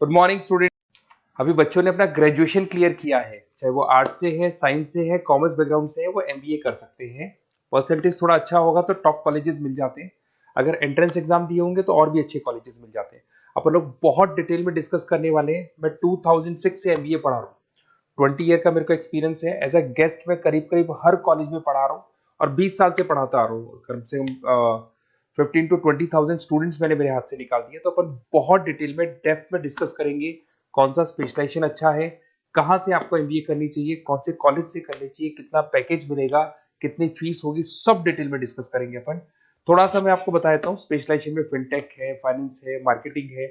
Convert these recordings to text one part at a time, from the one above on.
Good morning student. अभी बच्चों ने अपना ग्रेजुएशन क्लियर किया है, चाहे वो आर्ट्स से है, साइंस से है, कॉमर्स बैकग्राउंड से है, वो एमबीए कर सकते हैं। परसेंटेज थोड़ा अच्छा होगा तो टॉप कॉलेजेस मिल जाते हैं। अगर एंट्रेंस एग्जाम दिए होंगे तो और भी अच्छे कॉलेजेस मिल जाते हैं। अपन लोग बहुत डिटेल में डिस्कस करने वाले हैं। मैं 2006 से एमबीए पढ़ा रहा हूँ। 20 ईयर का मेरे को एक्सपीरियंस है। एज अ गेस्ट मैं करीब करीब हर कॉलेज में पढ़ा रहा हूँ और 20 साल से पढ़ाता आ रहा हूँ। कम से कम 15 to 20,000 स्टूडेंट्स मैंने मेरे हाथ से निकाल दिए। तो अपन बहुत डिटेल में डेप्थ में डिस्कस करेंगे कौन सा स्पेशलाइजेशन अच्छा है, कहाँ से आपको एमबीए करनी चाहिए, कौन से कॉलेज से करनी चाहिए, कितना पैकेज मिलेगा, कितनी फीस होगी, सब डिटेल में डिस्कस करेंगे अपन। थोड़ा सा मैं आपको बता देता हूँ। स्पेशलाइजेशन में फिनटेक है, फाइनेंस है, मार्केटिंग है,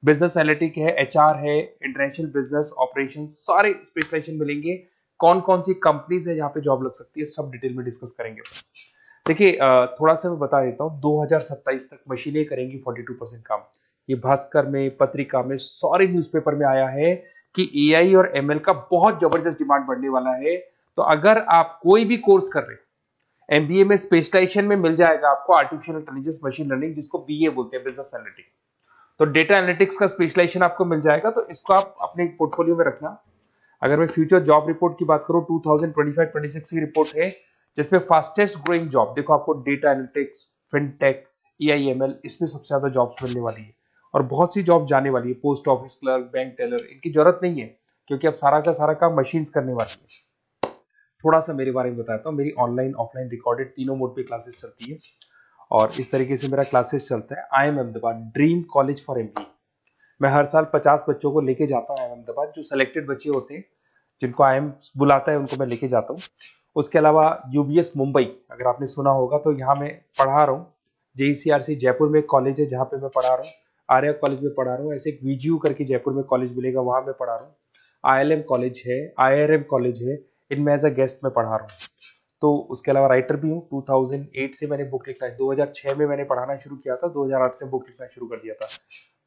बिजनेस एनालिटिक है, एचआर है, इंटरनेशनल बिजनेस ऑपरेशन, सारे स्पेशलाइजेशन मिलेंगे। कौन कौन सी कंपनीज है जहाँ पे जॉब लग सकती है, सब डिटेल में डिस्कस करेंगे। देखिए, थोड़ा सा मैं बता देता हूँ। 2027 तक मशीनें करेंगी 42% काम। ये भास्कर में, पत्रिका में, सारे न्यूज़पेपर में आया है कि एआई और एमएल का बहुत जबरदस्त डिमांड बढ़ने वाला है। तो अगर आप कोई भी कोर्स कर रहे हैं, एमबीए में स्पेशलाइजेशन में मिल जाएगा आपको आर्टिफिशियल इंटेलिजेंस, मशीन लर्निंग, जिसको बीए बोलते हैं, बिजनेस एनालिटिक्स। तो डेटा एनालिटिक्स का स्पेशलाइजेशन आपको मिल जाएगा, तो इसको आप अपने पोर्टफोलियो में रखना। अगर मैं फ्यूचर जॉब रिपोर्ट की बात करूं, 2025-26 की रिपोर्ट है, जिसमें फास्टेस्ट ग्रोइंग जॉब देखो आपको डेटा एनालिटिक्स, फिनटेक, एआईएमएल, इसमें सबसे ज्यादा जॉब्स मिलने वाली है। और बहुत सी जॉब जाने वाली है। Post office clerk, bank teller, इनकी जरूरत नहीं है क्योंकि अब सारा का सारा काम मशीन्स करने वाली है। थोड़ा सा मेरे बारे में बताता हूँ। मेरी ऑनलाइन ऑफलाइन रिकॉर्डेड तीनों मोड पे क्लासेस चलती है और इस तरीके से मेरा क्लासेस चलता है। I am Ahmedabad dream college for MBA. मैं हर साल 50 बच्चों को लेके जाता हूँ अहमदाबाद। जो सिलेक्टेड बच्चे होते हैं, जिनको आईएम बुलाता है, उनको मैं लेके जाता हूँ। उसके अलावा यूबीएस मुंबई, अगर आपने सुना होगा, तो यहाँ मैं पढ़ा रहा हूँ। जेईसीआरसी जयपुर में एक कॉलेज है जहाँ पे मैं पढ़ा रहा हूँ। आर्या कॉलेज में पढ़ा रहा हूँ। ऐसे एक वीजीयू करके जयपुर में कॉलेज मिलेगा, वहां मैं पढ़ा रहा हूँ। आईएलएम कॉलेज है, आईआरएम कॉलेज है, इनमें एज अ गेस्ट में पढ़ा रहा हूँ। तो उसके अलावा राइटर भी हूँ। 2008 से मैंने बुक लिखना है। 2006 में मैंने पढ़ाना शुरू किया था, 2008 से बुक लिखना शुरू कर दिया था।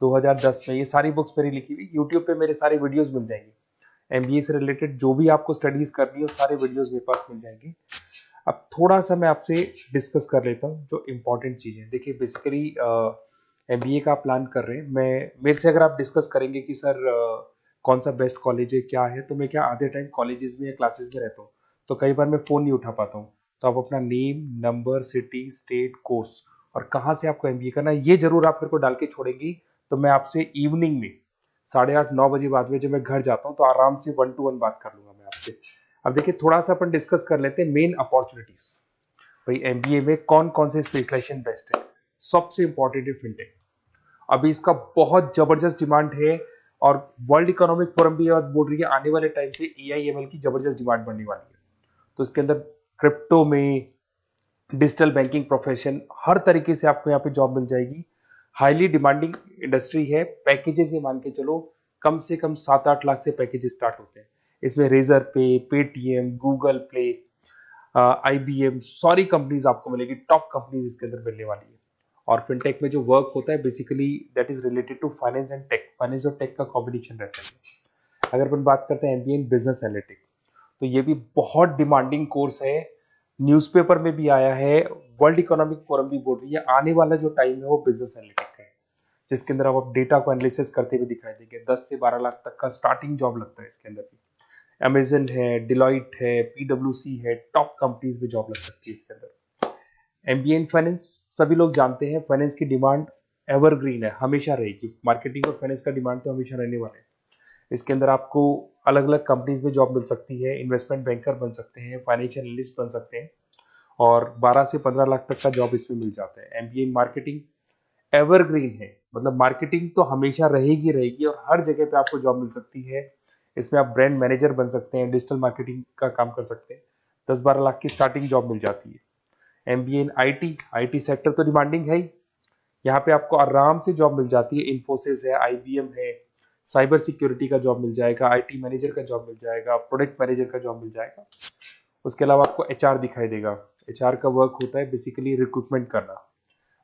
2010 में ये सारी बुक्स मेरी लिखी हुई यूट्यूब पे मेरे सारे वीडियोस मिल जाएंगे। एमबीए से रिलेटेड जो भी आपको स्टडीज करनी हो, सारे वीडियोस मेरे पास मिल जाएंगे। अब थोड़ा सा मैं आपसे डिस्कस कर लेता हूँ जो इंपॉर्टेंट चीजें। देखिए, बेसिकली एमबीए का आप प्लान कर रहे हैं, मैं मेरे से अगर आप डिस्कस करेंगे कि सर कौन सा बेस्ट कॉलेज है, क्या है, तो मैं क्या आधे टाइम कॉलेजेस में या क्लासेस में रहता हूँ, तो कई बार मैं फोन नहीं उठा पाता हूँ। तो आप अपना name, number, city, state, course और कहाँ से आपको एमबीए करना है, ये जरूर आप मेरे को डाल के छोड़ेंगी। तो मैं आपसे इवनिंग में 8:30-9 बजे बाद में जब मैं घर जाता हूँ, तो आराम से 1-to-1 बात कर लूंगा मैं आपसे। अब देखिए, थोड़ा सा अपन डिस्कस कर लेते हैं मेन अपॉर्चुनिटीज। भाई, एमबीए में कौन कौन से स्पेशलाइजेशन बेस्ट है। सबसे इंपॉर्टेंट है फिनटेक। अभी इसका बहुत जबरदस्त डिमांड है और वर्ल्ड इकोनॉमिक फोरम भी बोल रही है आने वाले टाइम पे एआईएमएल की जबरदस्त डिमांड बढ़ने वाली है। तो इसके अंदर क्रिप्टो में, डिजिटल बैंकिंग प्रोफेशन, हर तरीके से आपको यहाँ पे जॉब मिल जाएगी। हाईली डिमांडिंग इंडस्ट्री है। पैकेजेस ये मान के चलो, कम से कम 7-8 लाख से पैकेजेस स्टार्ट होते हैं। इसमें रेजर पे, पेटीएम, गूगल प्ले, आईबीएम, सारी कंपनीज आपको मिलेगी। टॉप कंपनीज इसके अंदर मिलने वाली है। और फिनटेक में जो वर्क होता है, basically that is related to finance and tech. Finance और टेक का कॉम्बिनेशन रहता है। अगर अपन बात करते हैं एमबीए इन बिजनेस एनालिटिक्स, तो ये भी बहुत डिमांडिंग कोर्स है। न्यूज़पेपर में भी आया है, वर्ल्ड इकोनॉमिक फोरम भी बोल रही है आने वाला जो टाइम है वो बिजनेस एनालिटिक्स का है, जिसके अंदर आप डेटा को एनालिसिस करते हुए दिखाई देंगे। 10 से 12 लाख तक का स्टार्टिंग जॉब लगता है इसके अंदर भी। अमेजन है, डिलॉइट है, पीडब्ल्यूसी है, टॉप कंपनीज में जॉब लग सकती है इसके अंदर। एमबीए इन फाइनेंस, सभी लोग जानते हैं फाइनेंस की डिमांड एवरग्रीन है, हमेशा रहेगी। मार्केटिंग और फाइनेंस का डिमांड तो हमेशा रहने वाला है। इसके अंदर आपको अलग अलग कंपनीज में जॉब मिल सकती है। इन्वेस्टमेंट बैंकर बन सकते हैं, फाइनेंशियल एनालिस्ट बन सकते हैं और 12 से 15 लाख तक का जॉब इसमें मिल जाता है। एमबीए इन मार्केटिंग एवरग्रीन है, मतलब मार्केटिंग तो हमेशा रहेगी रहेगी और हर जगह पे आपको जॉब मिल सकती है। इसमें आप ब्रांड मैनेजर बन सकते हैं, डिजिटल मार्केटिंग का काम कर सकते हैं। 10-12 लाख की स्टार्टिंग जॉब मिल जाती है। MBA in IT, IT sector तो डिमांडिंग है ही। यहाँ पे आपको आराम से जॉब मिल जाती है। इन्फोसिस है, आईबीएम है, साइबर सिक्योरिटी का जॉब मिल जाएगा, आईटी मैनेजर का जॉब मिल जाएगा, प्रोडक्ट मैनेजर का जॉब मिल जाएगा। उसके अलावा आपको एचआर दिखाई देगा। एचआर का वर्क होता है बेसिकली रिक्रूटमेंट करना।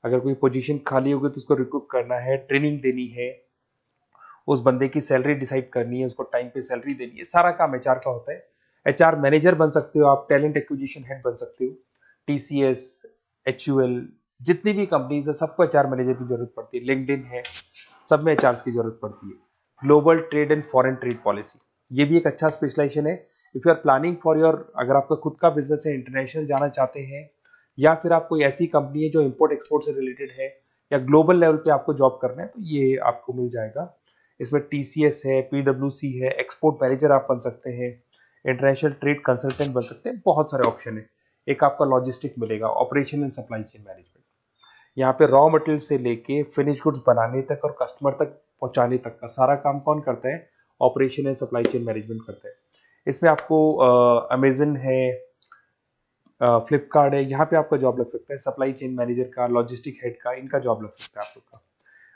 अगर कोई पोजीशन खाली होगी तो उसको रिक्रूट करना है, ट्रेनिंग देनी है, उस बंदे की सैलरी डिसाइड करनी है, उसको टाइम पे सैलरी देनी है, सारा काम एचआर का होता है। एचआर मैनेजर बन सकते हो आप, टैलेंट एक्विजिशन हेड बन सकते हो। टीसीएस, एचयूएल, जितनी भी कंपनीज है सबको एचआर मैनेजर की जरूरत पड़ती है। लिंक्डइन है, सब में एचआर की जरूरत पड़ती है। Global trade and foreign trade policy, ये भी एक अच्छा स्पेशलाइजेशन है। If you are planning for your, अगर आपका खुद का बिजनेस है, इंटरनेशनल जाना चाहते हैं, या फिर आप कोई ऐसी कंपनी है जो इंपोर्ट एक्सपोर्ट से रिलेटेड है, या ग्लोबल लेवल पे आपको जॉब करना है, तो ये आपको मिल जाएगा। इसमें टीसीएस है, पीडब्ल्यूसी है, एक्सपोर्ट मैनेजर आप बन सकते हैं, इंटरनेशनल ट्रेड कंसल्टेंट बन सकते हैं, बहुत सारे ऑप्शन है। एक आपका लॉजिस्टिक मिलेगा, operation and supply chain management, यहाँ पे रॉ मटेरियल से लेके फिनिश गुड्स बनाने तक और कस्टमर तक पहुंचाने तक का सारा काम कौन करता है? Operation and supply chain management करता है। इसमें आपको अमेजन है, फ्लिपकार्ट है, यहाँ पे आपका जॉब लग सकता है, सप्लाई चेन मैनेजर का, लॉजिस्टिक हेड का, इनका जॉब लग सकता है आप लोग का।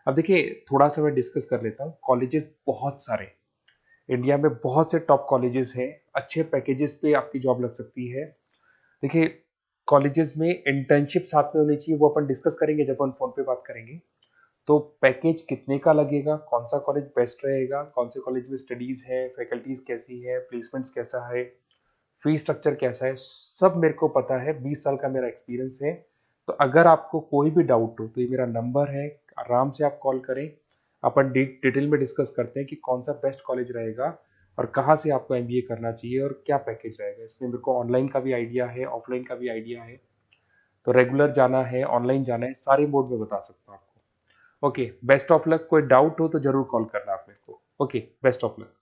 अब देखिए, थोड़ा सा मैं डिस्कस कर लेता हूँ। कॉलेजेस बहुत सारे इंडिया में, बहुत से टॉप कॉलेजेस हैं, अच्छे पैकेजेस पे आपकी जॉब लग सकती है। देखिए, कॉलेजेस में इंटर्नशिप साथ में होनी चाहिए, वो अपन डिस्कस करेंगे जब अपन फोन पे बात करेंगे। तो पैकेज कितने का लगेगा, कौन सा कॉलेज बेस्ट रहेगा, कौन से कॉलेज में स्टडीज है, फैकल्टीज कैसी है, प्लेसमेंट्स कैसा है, फी स्ट्रक्चर कैसा है, सब मेरे को पता है, 20 साल का मेरा एक्सपीरियंस है। तो अगर आपको कोई भी डाउट हो तो ये मेरा नंबर है, आराम से आप कॉल करें। अपन डिटेल में डिस्कस करते हैं कि कौन सा बेस्ट कॉलेज रहेगा और कहाँ से आपको एमबीए करना चाहिए और क्या पैकेज रहेगा। इसमें मेरे को ऑनलाइन का भी आइडिया है, ऑफलाइन का भी आइडिया है, तो रेगुलर जाना है, ऑनलाइन जाना है, सारे मोड में बता सकता हूँ आपको। Okay, best of luck. कोई डाउट हो तो जरूर कॉल करना आप मेरे को। Okay, best of luck.